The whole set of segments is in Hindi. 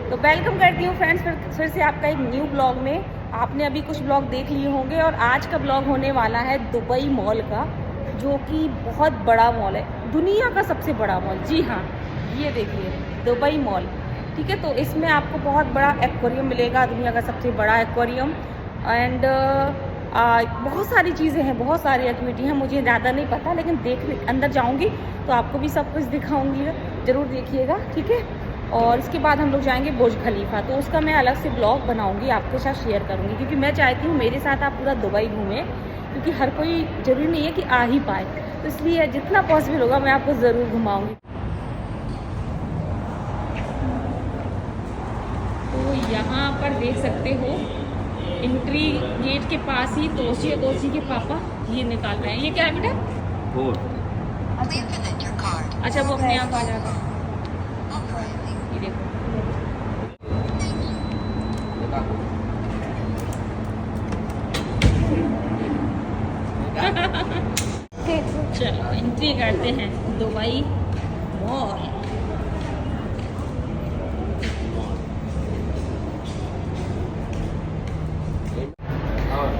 तो वेलकम करती हूँ फ्रेंड्स फिर से आपका एक न्यू ब्लॉग में। आपने अभी कुछ ब्लॉग देख लिए होंगे और आज का ब्लॉग होने वाला है दुबई मॉल का, जो कि बहुत बड़ा मॉल है, दुनिया का सबसे बड़ा मॉल। जी हाँ, ये देखिए दुबई मॉल। ठीक है, तो इसमें आपको बहुत बड़ा एक्वेरियम मिलेगा, दुनिया का सबसे बड़ा एक्वेरियम। एंड बहुत सारी चीज़ें हैं, बहुत सारी एक्टिविटी हैं, मुझे ज़्यादा नहीं पता, लेकिन अंदर जाऊँगी तो आपको भी सब कुछ दिखाऊँगी, ज़रूर देखिएगा। ठीक है, और इसके बाद हम लोग जाएंगे बुर्ज खलीफा, तो उसका मैं अलग से ब्लॉग बनाऊंगी, आपके साथ शेयर करूंगी, क्योंकि मैं चाहती हूँ मेरे साथ आप पूरा दुबई घूमें, क्योंकि हर कोई ज़रूरी नहीं है कि आ ही पाए, तो इसलिए जितना पॉसिबल होगा मैं आपको ज़रूर घुमाऊंगी। तो यहाँ पर देख सकते हो एंट्री गेट के पास ही तोशी के पापा ये निकाल रहे हैं। ये क्या है बेटा? अच्छा, वो अपने आप आ जाता है। ये देखो, चलो एंट्री करते हैं दुबई मॉल।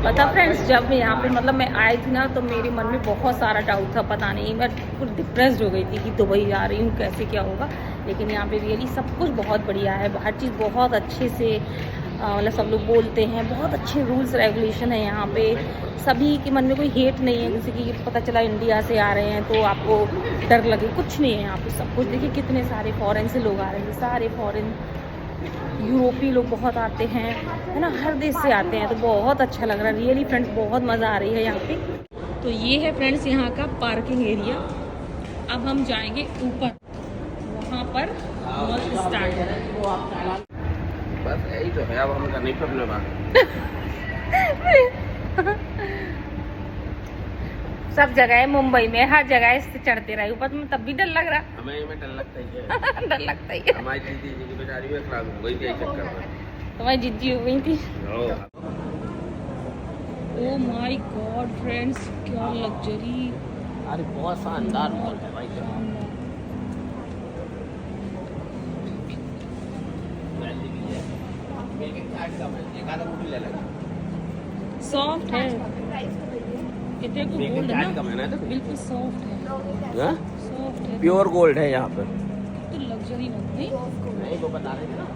पता फ्रेंड्स, जब यहाँ पे मतलब मैं आई थी ना, तो मेरे मन में बहुत सारा डाउट था, पता नहीं, मैं पूरी डिप्रेस्ड हो गई थी कि दुबई जा रही हूँ, कैसे क्या होगा। लेकिन यहाँ पे रियली सब कुछ बहुत बढ़िया है, हर चीज़ बहुत अच्छे से मतलब सब लोग बोलते हैं, बहुत अच्छे रूल्स रेगुलेशन है यहाँ पे। सभी के मन में कोई हेट नहीं है, जैसे कि पता चला इंडिया से आ रहे हैं तो आपको डर लगे, कुछ नहीं है यहाँ पे। सब कुछ देखिए, कितने सारे फॉरेन से लोग आ रहे हैं, सारे फॉरेन यूरोपीय लोग बहुत आते हैं, है ना, हर देश से आते हैं, तो बहुत अच्छा लग रहा है रियली फ्रेंड्स, बहुत मज़ा आ रही है यहाँ पे। तो ये है फ्रेंड्स यहाँ का पार्किंग एरिया। अब हम जाएंगे ऊपर, वहाँ पर मॉल स्टार्ट है। बस यही तो है, अब हम करने पे अपने बात। सब जगह है, मुंबई में हर जगह इससे चढ़ते रहे ऊपर, में तब भी डर लग रहा। हमें डर लगता ही है। डर लगता ही है। हमारी दीदी की बेचारी में खराब हो गई थी चक्कर में। तुम्हारी जिद्दी हो गई थी। ओ माय गॉड फ्रेंड्स, क्या लग्जरी! अरे बहुत शानदार मॉल है भाई। सॉफ्ट है, कितने को गोल्ड है ना, बिल्कुल सॉफ्ट है, सॉफ्ट है, प्योर गोल्ड है यहाँ पे। तो लग्जरी नहीं वो बता रहे थे ना।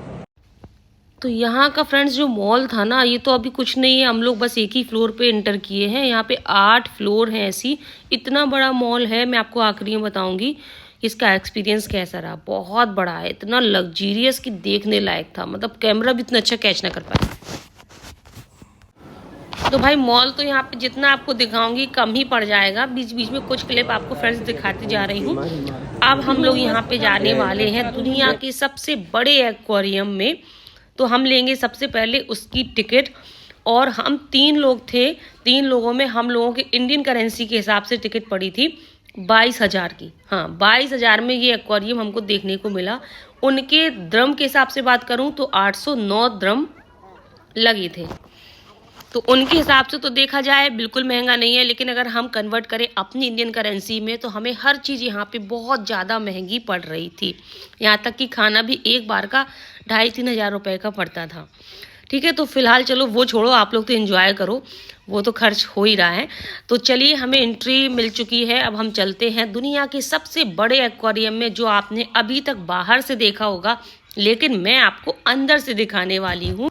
तो यहाँ का फ्रेंड्स जो मॉल था ना, ये तो अभी कुछ नहीं है, हम लोग बस एक ही फ्लोर पे एंटर किए हैं। यहाँ पे 8 फ्लोर हैं, ऐसी इतना बड़ा मॉल है। मैं आपको आखिरी में बताऊंगी इसका एक्सपीरियंस कैसा रहा। बहुत बड़ा है, इतना लग्जीरियस कि देखने लायक था, मतलब कैमरा भी इतना अच्छा कैच ना कर पाया। तो भाई मॉल तो यहाँ पे जितना आपको दिखाऊंगी कम ही पड़ जाएगा, बीच बीच में कुछ क्लिप आपको फ्रेंड्स दिखाती जा रही हूँ। अब हम लोग यहाँ पे जाने वाले हैं दुनिया के सबसे बड़े एक्वेरियम में। तो हम लेंगे सबसे पहले उसकी टिकट, और हम 3 लोग थे, 3 लोगों में हम लोगों के इंडियन करेंसी के हिसाब से टिकट पड़ी थी 22,000 की। हाँ, 22,000 में ये एक्वेरियम हमको देखने को मिला। उनके द्रम के हिसाब से बात करूँ तो 809 द्रम लगे थे, तो उनके हिसाब से तो देखा जाए बिल्कुल महंगा नहीं है। लेकिन अगर हम कन्वर्ट करें अपनी इंडियन करेंसी में तो हमें हर चीज़ यहाँ पे बहुत ज़्यादा महंगी पड़ रही थी। यहाँ तक कि खाना भी एक बार का 2,5-3 हज़ार रुपये का पड़ता था। ठीक है, तो फिलहाल चलो वो छोड़ो, आप लोग तो एंजॉय करो, वो तो खर्च हो ही रहा है। तो चलिए, हमें एंट्री मिल चुकी है, अब हम चलते हैं दुनिया के सबसे बड़े एक्वेरियम में, जो आपने अभी तक बाहर से देखा होगा, लेकिन मैं आपको अंदर से दिखाने वाली हूँ।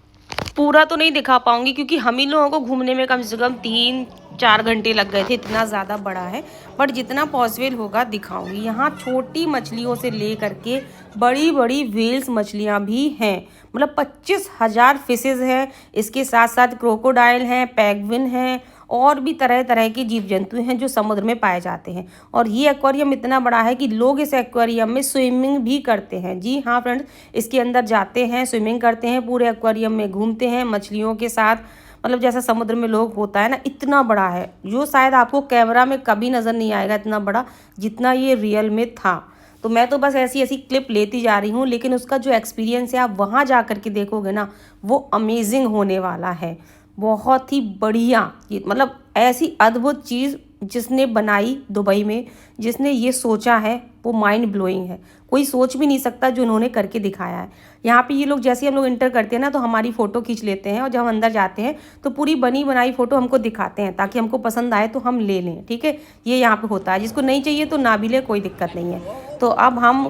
पूरा तो नहीं दिखा पाऊंगी क्योंकि हम ही लोगों को घूमने में कम से कम 3-4 घंटे लग गए थे, इतना ज़्यादा बड़ा है, बट जितना पॉसिबल होगा दिखाऊंगी। यहाँ छोटी मछलियों से ले करके बड़ी बड़ी व्हेल्स मछलियाँ भी हैं, मतलब 25,000 फिशेज़ हैं। इसके साथ साथ क्रोकोडाइल हैं, पेंगुइन हैं, और भी तरह तरह के जीव जंतु हैं जो समुद्र में पाए जाते हैं। और ये एक्वेरियम इतना बड़ा है कि लोग इस एक्वेरियम में स्विमिंग भी करते हैं। जी हाँ फ्रेंड्स, इसके अंदर जाते हैं, स्विमिंग करते हैं, पूरे एक्वेरियम में घूमते हैं मछलियों के साथ, मतलब जैसा समुद्र में लोग होता है ना, इतना बड़ा है, जो शायद आपको कैमरा में कभी नज़र नहीं आएगा इतना बड़ा, जितना ये रियल में था। तो मैं तो बस ऐसी ऐसी क्लिप लेती जा रही हूँ, लेकिन उसका जो एक्सपीरियंस है आप वहाँ जा कर के देखोगे ना, वो अमेजिंग होने वाला है, बहुत ही बढ़िया। मतलब ऐसी अद्भुत चीज़ जिसने बनाई दुबई में, जिसने ये सोचा है, वो माइंड ब्लोइंग है, कोई सोच भी नहीं सकता जो उन्होंने करके दिखाया है। यहाँ पे ये लोग जैसे ही हम लोग इंटर करते हैं ना तो हमारी फ़ोटो खींच लेते हैं और जब हम अंदर जाते हैं तो पूरी बनी बनाई फ़ोटो हमको दिखाते हैं ताकि हमको पसंद आए तो हम ले लें, ठीक है। ये यहाँ पे होता है, जिसको नहीं चाहिए तो ना भी ले, कोई दिक्कत नहीं है। तो अब हम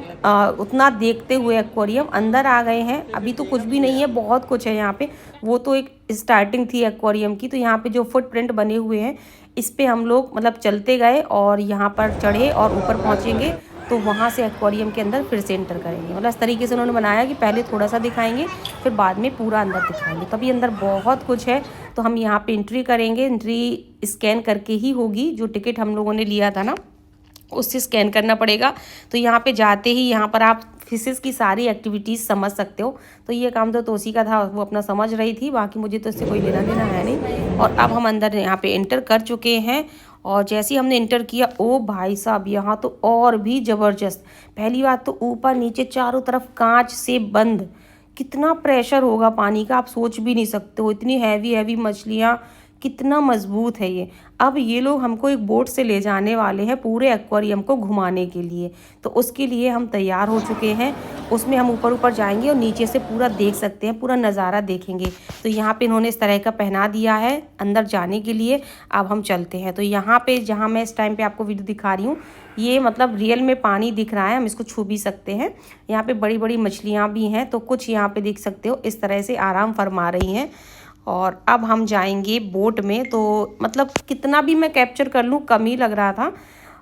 उतना देखते हुए एक्वेरियम अंदर आ गए हैं। अभी तो कुछ भी नहीं है, बहुत कुछ है यहाँ पे। वो तो एक स्टार्टिंग थी एक्वेरियम की। तो यहाँ पे जो फुटप्रिंट बने हुए हैं इस पे हम लोग मतलब चलते गए और यहाँ पर चढ़े और ऊपर पहुँचेंगे तो वहाँ से एक्वेरियम के अंदर फिर से एंटर करेंगे। मतलब इस तरीके से उन्होंने बनाया कि पहले थोड़ा सा दिखाएंगे फिर बाद में पूरा अंदर दिखाएंगे। तो अभी अंदर बहुत कुछ है, तो हम यहाँ पे एंट्री करेंगे। एंट्री स्कैन करके ही होगी, जो टिकट हम लोगों ने लिया था ना उससे स्कैन करना पड़ेगा। तो यहाँ पे जाते ही यहाँ पर आप फिशेस की सारी एक्टिविटीज़ समझ सकते हो। तो ये काम तो तोसी का था, वो अपना समझ रही थी, बाकी मुझे तो इससे कोई लेना देना है नहीं। और अब हम अंदर यहाँ पे एंटर कर चुके हैं और जैसे ही हमने इंटर किया, ओ भाई साहब यहाँ तो और भी ज़बरदस्त। पहली बात तो ऊपर नीचे चारों तरफ कांच से बंद, कितना प्रेशर होगा पानी का आप सोच भी नहीं सकते हो। इतनी हैवी हैवी मछलियाँ, कितना मजबूत है ये। अब ये लोग हमको एक बोट से ले जाने वाले हैं पूरे एक्वेरियम को घुमाने के लिए। तो उसके लिए हम तैयार हो चुके हैं। उसमें हम ऊपर ऊपर जाएंगे और नीचे से पूरा देख सकते हैं, पूरा नज़ारा देखेंगे। तो यहाँ पे इन्होंने इस तरह का पहना दिया है अंदर जाने के लिए। अब हम चलते हैं। तो यहाँ पे जहाँ मैं इस टाइम पे आपको वीडियो दिखा रही हूँ, ये मतलब रियल में पानी दिख रहा है, हम इसको छू भी सकते हैं। यहाँ पे बड़ी बड़ी मछलियाँ भी हैं, तो कुछ यहाँ पे देख सकते हो इस तरह से आराम फरमा रही हैं। और अब हम जाएंगे बोट में। तो मतलब कितना भी मैं कैप्चर कर लूँ कम ही लग रहा था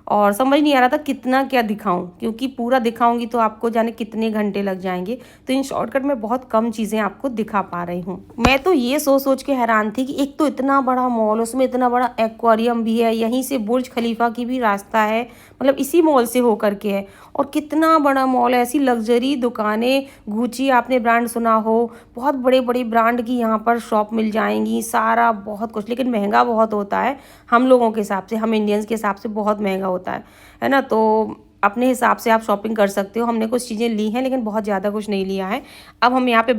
और समझ नहीं आ रहा था कितना क्या दिखाऊं, क्योंकि पूरा दिखाऊंगी तो आपको जाने कितने घंटे लग जाएंगे। तो इन शॉर्टकट में बहुत कम चीज़ें आपको दिखा पा रही हूँ। मैं तो ये सोच सोच के हैरान थी कि एक तो इतना बड़ा मॉल, उसमें इतना बड़ा एक्वेरियम भी है, यहीं से बुर्ज खलीफा की भी रास्ता है, मतलब इसी मॉल से होकर के है। और कितना बड़ा मॉल है, ऐसी लग्जरी दुकानें, गुची आपने ब्रांड सुना हो, बहुत बड़े बड़े ब्रांड की यहाँ पर शॉप मिल जाएंगी, सारा बहुत कुछ। लेकिन महंगा बहुत होता है हम लोगों के हिसाब से, हम इंडियंस के हिसाब से बहुत महंगा होता है ना। तो अपने हिसाब से आप शॉपिंग कर सकते हो। हमने कुछ चीज़ें ली हैं लेकिन बहुत ज़्यादा कुछ नहीं लिया है। अब हम यहाँ पे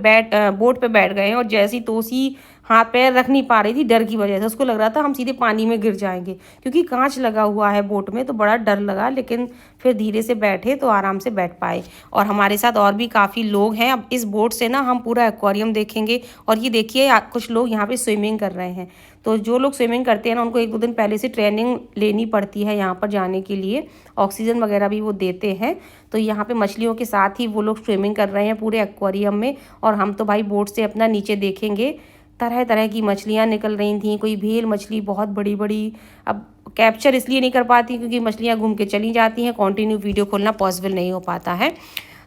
बोट पे बैठ गए हैं और जैसी तोसी हाथ पैर रख नहीं पा रही थी डर की वजह से। उसको लग रहा था हम सीधे पानी में गिर जाएंगे क्योंकि कांच लगा हुआ है बोट में, तो बड़ा डर लगा। लेकिन फिर धीरे से बैठे तो आराम से बैठ पाए। और हमारे साथ और भी काफ़ी लोग हैं। अब इस बोट से ना हम पूरा एक्वेरियम देखेंगे। और ये देखिए कुछ लोग यहाँ पे स्विमिंग कर रहे हैं। तो जो लोग स्विमिंग करते हैं ना उनको 1-2 दिन पहले से ट्रेनिंग लेनी पड़ती है यहाँ पर जाने के लिए। ऑक्सीजन वगैरह भी वो देते हैं। तो यहाँ पे मछलियों के साथ ही वो लोग स्विमिंग कर रहे हैं पूरे एक्वेरियम में। और हम तो भाई बोट से अपना नीचे देखेंगे। तरह तरह की मछलियाँ निकल रही थी, कोई भेल मछली बहुत बड़ी बड़ी। अब कैप्चर इसलिए नहीं कर पाती क्योंकि मछलियाँ घूम के चली जाती हैं, कंटिन्यू वीडियो खोलना पॉसिबल नहीं हो पाता है।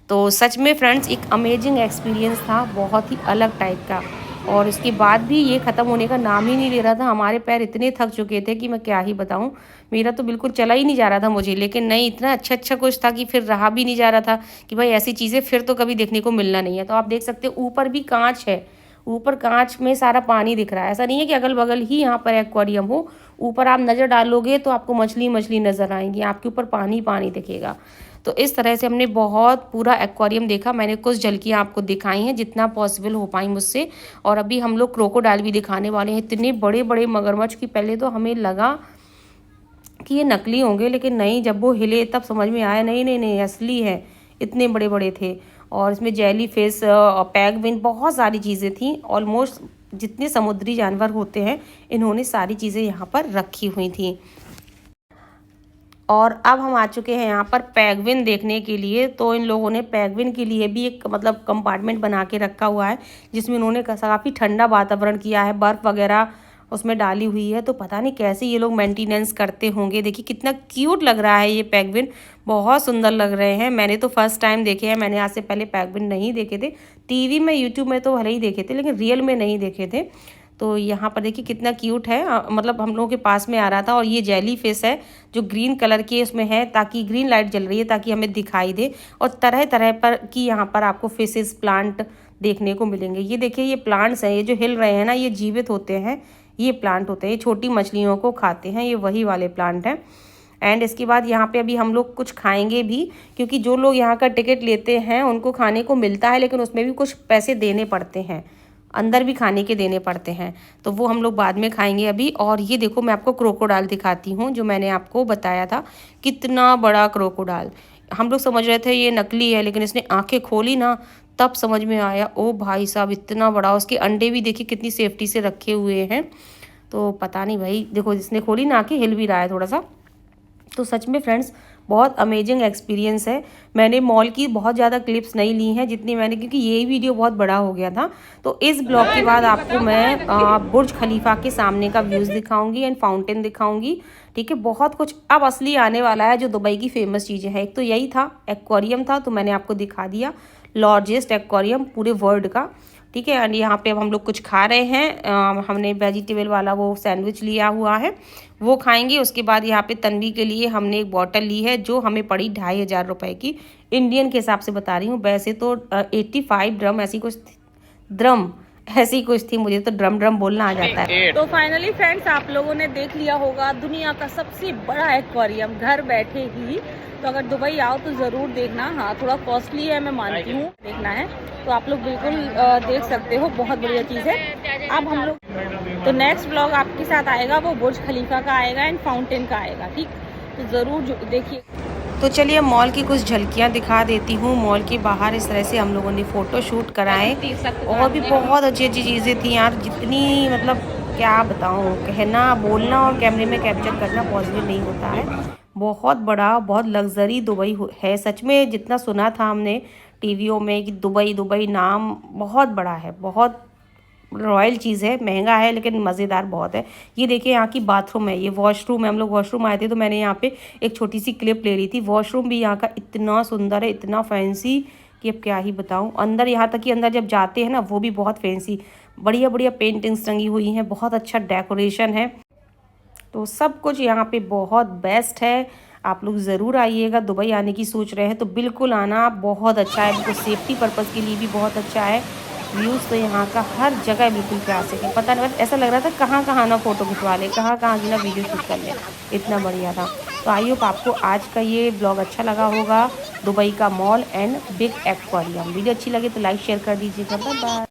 तो सच में फ्रेंड्स एक अमेजिंग एक्सपीरियंस था, बहुत ही अलग टाइप का। और इसके बाद भी ये ख़त्म होने का नाम ही नहीं ले रहा था। हमारे पैर इतने थक चुके थे कि मैं क्या ही बताऊं, मेरा तो बिल्कुल चला ही नहीं जा रहा था मुझे। लेकिन नहीं, इतना अच्छा कुछ था कि फिर रहा भी नहीं जा रहा था कि भाई ऐसी चीज़ें फिर तो कभी देखने को मिलना नहीं है। तो आप देख सकते हो ऊपर भी कांच है, ऊपर कांच में सारा पानी दिख रहा है। ऐसा नहीं है कि अगल बगल ही यहाँ पर एक्वेरियम हो, ऊपर आप नज़र डालोगे तो आपको मछली मछली नज़र आएंगी, आपके ऊपर पानी पानी दिखेगा। तो इस तरह से हमने बहुत पूरा एक्वेरियम देखा। मैंने कुछ झलकियाँ आपको दिखाई हैं जितना पॉसिबल हो पाई मुझसे। और अभी हम लोग क्रोकोडाइल भी दिखाने वाले हैं। इतने बड़े बड़े मगरमच्छ की पहले तो हमें लगा कि ये नकली होंगे, लेकिन नहीं, जब वो हिले तब समझ में आया नहीं नहीं नहीं असली है। इतने बड़े बड़े थे। और इसमें जेली फिश और पैगविन, बहुत सारी चीज़ें थी। ऑलमोस्ट जितने समुद्री जानवर होते हैं इन्होंने सारी चीज़ें यहाँ पर रखी हुई थी। और अब हम आ चुके हैं यहाँ पर पैगविन देखने के लिए। तो इन लोगों ने पैगविन के लिए भी एक मतलब कंपार्टमेंट बना के रखा हुआ है जिसमें उन्होंने काफ़ी ठंडा वातावरण किया है, बर्फ़ वगैरह उसमें डाली हुई है। तो पता नहीं कैसे ये लोग मेंटेनेंस करते होंगे। देखिए कितना क्यूट लग रहा है ये पैगविन, बहुत सुंदर लग रहे हैं। मैंने तो फर्स्ट टाइम देखे हैं, मैंने आज से पहले पैगविन नहीं देखे थे। टीवी में, यूट्यूब में तो भले ही देखे थे लेकिन रियल में नहीं देखे थे। तो यहाँ पर देखिए कितना क्यूट है, मतलब हम लोगों के पास में आ रहा था। और ये जेली फिश है जो ग्रीन कलर की उसमें है, ताकि ग्रीन लाइट जल रही है ताकि हमें दिखाई दे। और तरह तरह पर की यहाँ पर आपको फिशेस, प्लांट देखने को मिलेंगे। ये देखिए ये प्लांट्स हैं, ये जो हिल रहे हैं ना ये जीवित होते हैं, ये प्लांट होते हैं, ये छोटी मछलियों को खाते हैं, ये वही वाले प्लांट हैं। एंड इसके बाद यहाँ पे अभी हम लोग कुछ खाएंगे भी, क्योंकि जो लोग यहाँ का टिकट लेते हैं उनको खाने को मिलता है, लेकिन उसमें भी कुछ पैसे देने पड़ते हैं, अंदर भी खाने के देने पड़ते हैं। तो वो हम लोग बाद में खाएंगे अभी। और ये देखो मैं आपको क्रोकोडाइल दिखाती हूँ जो मैंने आपको बताया था, कितना बड़ा क्रोकोडाइल। हम लोग समझ रहे थे ये नकली है, लेकिन इसने आंखें खोली ना तब समझ में आया, ओ भाई साहब इतना बड़ा। उसके अंडे भी देखिए कितनी सेफ्टी से रखे हुए हैं। तो पता नहीं भाई, देखो जिसने खोली ना आंखें, हिल भी रहा है थोड़ा सा। तो सच में फ्रेंड्स बहुत अमेजिंग एक्सपीरियंस है। मैंने मॉल की बहुत ज़्यादा क्लिप्स नहीं ली हैं जितनी मैंने, क्योंकि ये वीडियो बहुत बड़ा हो गया था। तो इस ब्लॉग के बाद आपको मैं बुर्ज खलीफा के सामने का व्यूज़ दिखाऊंगी एंड फाउंटेन दिखाऊंगी। ठीक है, बहुत कुछ अब असली आने वाला है जो दुबई की फेमस चीज़ें हैं। एक तो यही था, एक्वेरियम था, तो मैंने आपको दिखा दिया, लार्जेस्ट एक्वेरियम पूरे वर्ल्ड का। ठीक है, एंड यहाँ पे अब हम लोग कुछ खा रहे हैं। हमने वेजिटेबल वाला वो सैंडविच लिया हुआ है, वो खाएंगे। उसके बाद यहाँ पे तन्वी के लिए हमने एक बॉटल ली है जो हमें पड़ी 2500 रुपये की, इंडियन के हिसाब से बता रही हूँ। वैसे तो 85 ड्रम ऐसी कुछ द्रम ऐसी कुछ थी, मुझे तो ड्रम बोलना आ जाता है। तो फाइनली फ्रेंड्स आप लोगों ने देख लिया होगा दुनिया का सबसे बड़ा एक्वेरियम घर बैठे ही। तो अगर दुबई आओ तो ज़रूर देखना। हाँ थोड़ा कॉस्टली है मैं मानती हूँ, देखना है तो आप लोग बिल्कुल देख सकते हो, बहुत बढ़िया चीज़ है। अब हम लोग तो नेक्स्ट ब्लॉग आपके साथ आएगा, वो बुर्ज खलीफा का आएगा एंड फाउंटेन का आएगा। ठीक, तो ज़रूर देखिए। तो चलिए मॉल की कुछ झलकियाँ दिखा देती हूँ। मॉल के बाहर इस तरह से हम लोगों ने फ़ोटो शूट कराए, और भी बहुत अच्छी अच्छी चीज़ें थी यार, जितनी मतलब क्या बताऊँ, कहना बोलना और कैमरे में कैप्चर करना पॉसिबल नहीं होता है। बहुत बड़ा, बहुत लग्जरी दुबई है सच में। जितना सुना था हमने टीवियों में कि दुबई दुबई नाम बहुत बड़ा है, बहुत रॉयल चीज़ है, महंगा है लेकिन मज़ेदार बहुत है। ये देखिए यहाँ की बाथरूम है, ये वॉशरूम है। हम लोग वॉशरूम आए थे तो मैंने यहाँ पे एक छोटी सी क्लिप ले ली थी। वॉशरूम भी यहाँ का इतना सुंदर है, इतना फैंसी कि अब क्या ही बताऊँ। अंदर यहाँ तक कि अंदर जब जाते हैं ना वो भी बहुत फैंसी, बढ़िया बढ़िया पेंटिंग्स रंगी हुई हैं, बहुत अच्छा डेकोरेशन है। तो सब कुछ यहाँ पे बहुत बेस्ट है। आप लोग ज़रूर आइएगा, दुबई आने की सोच रहे हैं तो बिल्कुल आना, बहुत अच्छा है। बिल्कुल सेफ्टी पर्पज़ के लिए भी बहुत अच्छा है। व्यूज़ तो यहाँ का हर जगह बिल्कुल क्लासिक है। पता नहीं, ऐसा लग रहा था कहाँ कहाँ ना फ़ोटो खिंचवा ले, कहाँ कहाँ की ना वीडियो शूट कर ले, इतना बढ़िया था। तो आई होप आपको आज का ये ब्लॉग अच्छा लगा होगा, दुबई का mall and big aquarium. Video अच्छी लगे तो लाइक शेयर कर दीजिएगा। Bye bye.